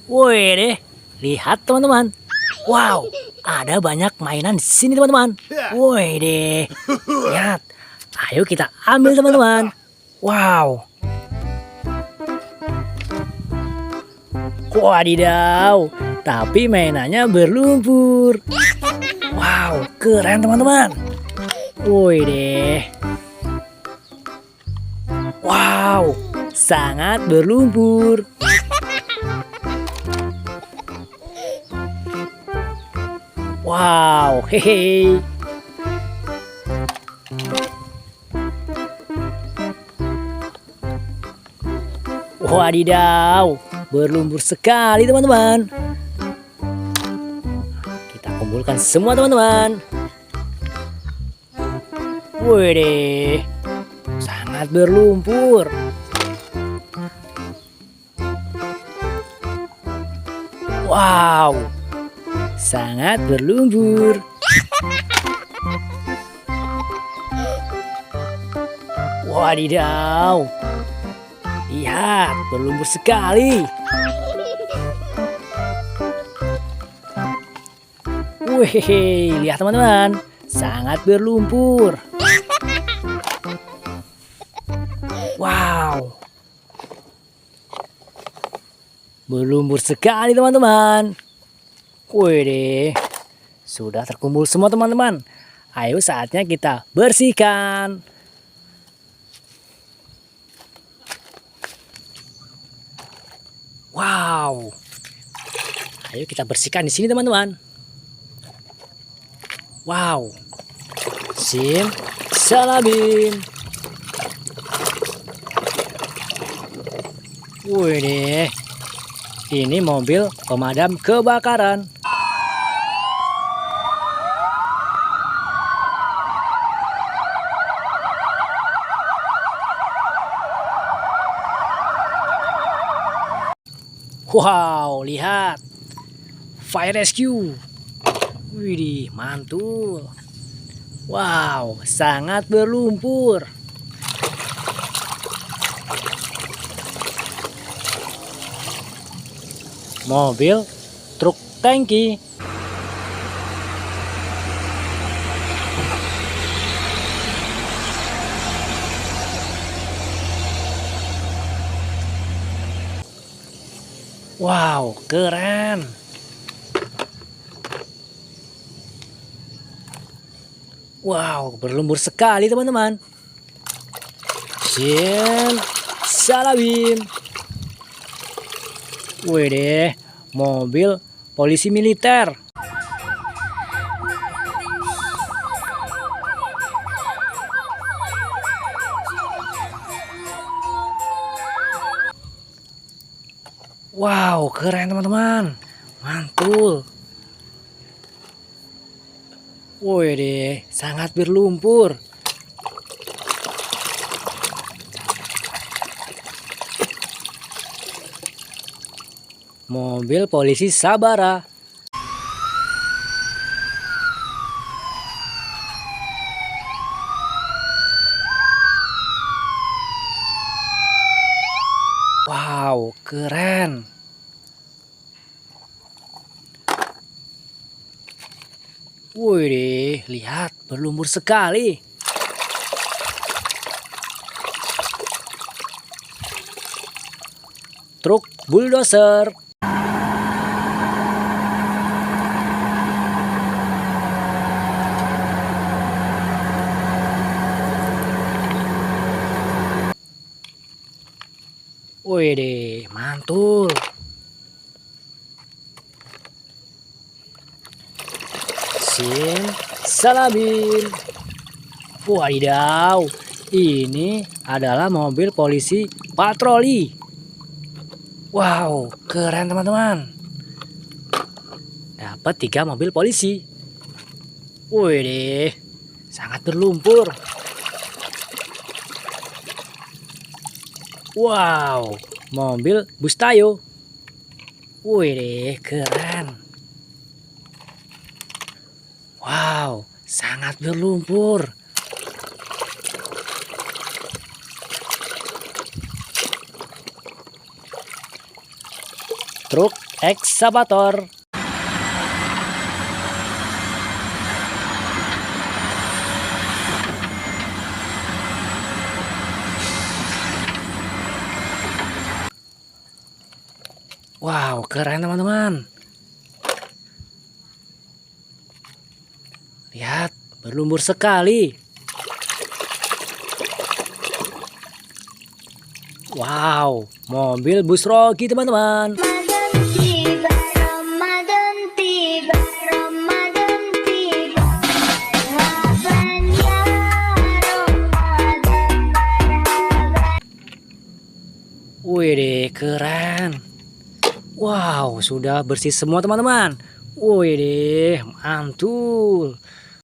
Wih deh, lihat teman-teman. Wow, ada banyak mainan di sini teman-teman. Wih deh, lihat. Ayo kita ambil teman-teman. Wow, wadidaw. Tapi mainannya berlumpur. Wow, keren teman-teman. Wih deh. Wow, sangat berlumpur. Wow, hehe. Wadidaw, berlumpur sekali teman-teman. Kita kumpulkan semua teman-teman. Wih, sangat berlumpur. Wow, sangat berlumpur. Wadidaw, lihat berlumpur sekali. Wih, lihat teman-teman, sangat berlumpur. Wow, berlumpur sekali teman-teman. Wih deh, sudah terkumpul semua teman-teman. Ayo saatnya kita bersihkan. Wow, ayo kita bersihkan di sini teman-teman. Wow, sim salabim. Wih deh, ini mobil pemadam kebakaran. Wow, lihat. Fire rescue. Widih, mantul. Wow, sangat berlumpur. Mobil truk tangki. Wow, keren. Wow, berlumpur sekali teman-teman. Sim salabim. Wih deh, mobil polisi militer. Wow, keren teman-teman. Mantul. Wih deh, sangat berlumpur. Mobil polisi Sabara. Wow, keren. Wih, lihat berlumpur sekali. Truk bulldozer. Wih, mantul. Sim salabim. Wadidaw, ini adalah mobil polisi patroli. Wow, keren teman-teman. Dapat 3 mobil polisi. Wih deh, sangat berlumpur. Wow, mobil bus Tayo. Wih deh, keren. Wow, sangat berlumpur. truk ekskavator. Wow, keren teman-teman. Lihat, berlumpur sekali. Wow, mobil bus Rocky teman-teman. Wih, keren. Wow, sudah bersih semua teman-teman. Wih, mantul.